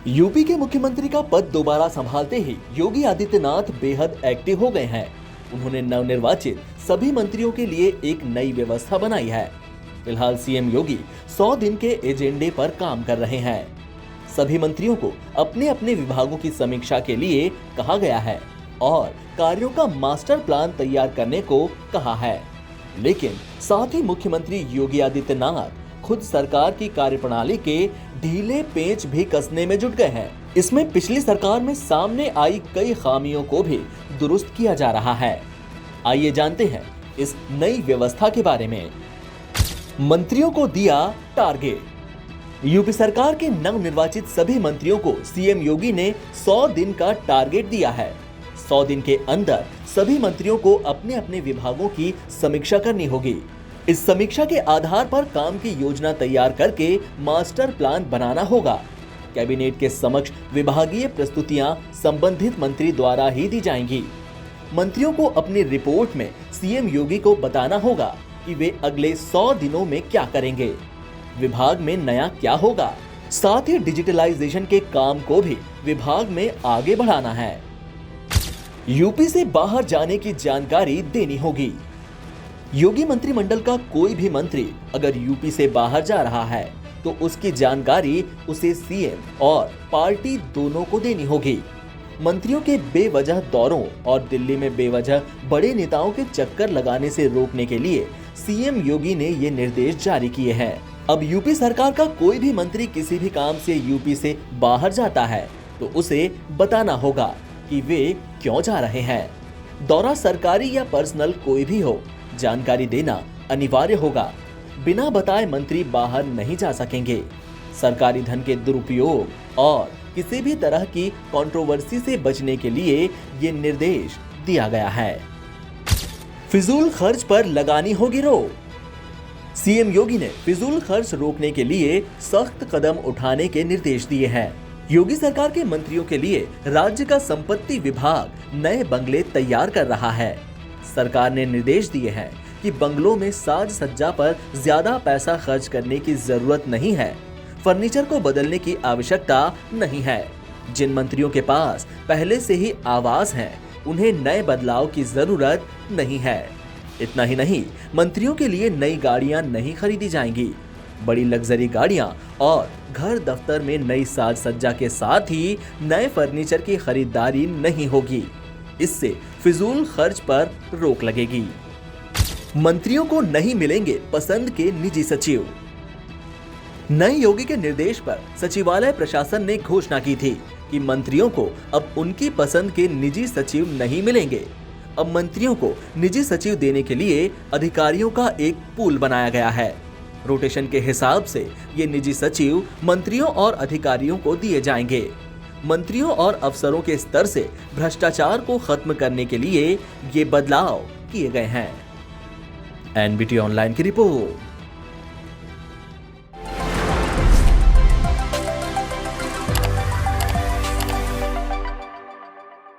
UP के मुख्यमंत्री का पद दोबारा संभालते ही योगी आदित्यनाथ बेहद एक्टिव हो गए हैं। उन्होंने नवनिर्वाचित सभी मंत्रियों के लिए एक नई व्यवस्था बनाई है। फिलहाल सीएम योगी 100 दिन के एजेंडे पर काम कर रहे हैं। सभी मंत्रियों को अपने अपने विभागों की समीक्षा के लिए कहा गया है और कार्यों का मास्टर प्लान तैयार करने को कहा है। लेकिन साथ ही मुख्यमंत्री योगी आदित्यनाथ खुद सरकार की कार्यप्रणाली के ढीले पेंच भी कसने में जुट गए हैं। इसमें पिछली सरकार में सामने आई कई खामियों को भी दुरुस्त किया जा रहा है। आइए जानते हैं इस नई व्यवस्था के बारे में। मंत्रियों को दिया टारगेट। यूपी सरकार के नवनिर्वाचित सभी मंत्रियों को सीएम योगी ने 100 दिन का टारगेट दिया है। 100 दिन के अंदर सभी मंत्रियों को अपने अपने विभागों की समीक्षा करनी होगी। इस समीक्षा के आधार पर काम की योजना तैयार करके मास्टर प्लान बनाना होगा। कैबिनेट के समक्ष विभागीय प्रस्तुतियां संबंधित मंत्री द्वारा ही दी जाएंगी। मंत्रियों को अपनी रिपोर्ट में सीएम योगी को बताना होगा कि वे अगले 100 दिनों में क्या करेंगे, विभाग में नया क्या होगा। साथ ही डिजिटलाइजेशन के काम को भी विभाग में आगे बढ़ाना है। यूपी से बाहर जाने की जानकारी देनी होगी। योगी मंत्रिमंडल का कोई भी मंत्री अगर यूपी से बाहर जा रहा है तो उसकी जानकारी उसे सीएम और पार्टी दोनों को देनी होगी। मंत्रियों के बेवजह दौरों और दिल्ली में बेवजह बड़े नेताओं के चक्कर लगाने से रोकने के लिए सीएम योगी ने ये निर्देश जारी किए हैं। अब यूपी सरकार का कोई भी मंत्री किसी भी काम से यूपी से बाहर जाता है तो उसे बताना होगा कि वे क्यों जा रहे हैं। दौरा सरकारी या पर्सनल कोई भी हो, जानकारी देना अनिवार्य होगा। बिना बताए मंत्री बाहर नहीं जा सकेंगे। सरकारी धन के दुरुपयोग और किसी भी तरह की कंट्रोवर्सी से बचने के लिए ये निर्देश दिया गया है। फिजूल खर्च पर लगानी होगी रोक। सीएम योगी ने फिजूल खर्च रोकने के लिए सख्त कदम उठाने के निर्देश दिए हैं। योगी सरकार के मंत्रियों के लिए राज्य का संपत्ति विभाग नए बंगले तैयार कर रहा है। सरकार ने निर्देश दिए हैं कि बंगलों में साज सज्जा पर ज्यादा पैसा खर्च करने की जरूरत नहीं है। फर्नीचर को बदलने की आवश्यकता नहीं है। जिन मंत्रियों के पास पहले से ही आवास है उन्हें नए बदलाव की जरूरत नहीं है। इतना ही नहीं, मंत्रियों के लिए नई गाड़ियां नहीं खरीदी जाएंगी। बड़ी लग्जरी गाड़ियां और घर दफ्तर में नई साज सज्जा के साथ ही नए फर्नीचर की खरीदारी नहीं होगी। इससे फिजूल खर्च पर रोक लगेगी। मंत्रियों को नहीं मिलेंगे पसंद के निजी सचिव। नए योगी के निर्देश पर सचिवालय प्रशासन ने घोषणा की थी कि मंत्रियों को अब उनकी पसंद के निजी सचिव नहीं मिलेंगे। अब मंत्रियों को निजी सचिव देने के लिए अधिकारियों का एक पूल बनाया गया है। रोटेशन के हिसाब से ये निजी सचिव मंत्रियों और अधिकारियों को दिए जाएंगे। मंत्रियों और अफसरों के स्तर से भ्रष्टाचार को खत्म करने के लिए ये बदलाव किए गए हैं। एनबीटी ऑनलाइन की रिपोर्ट।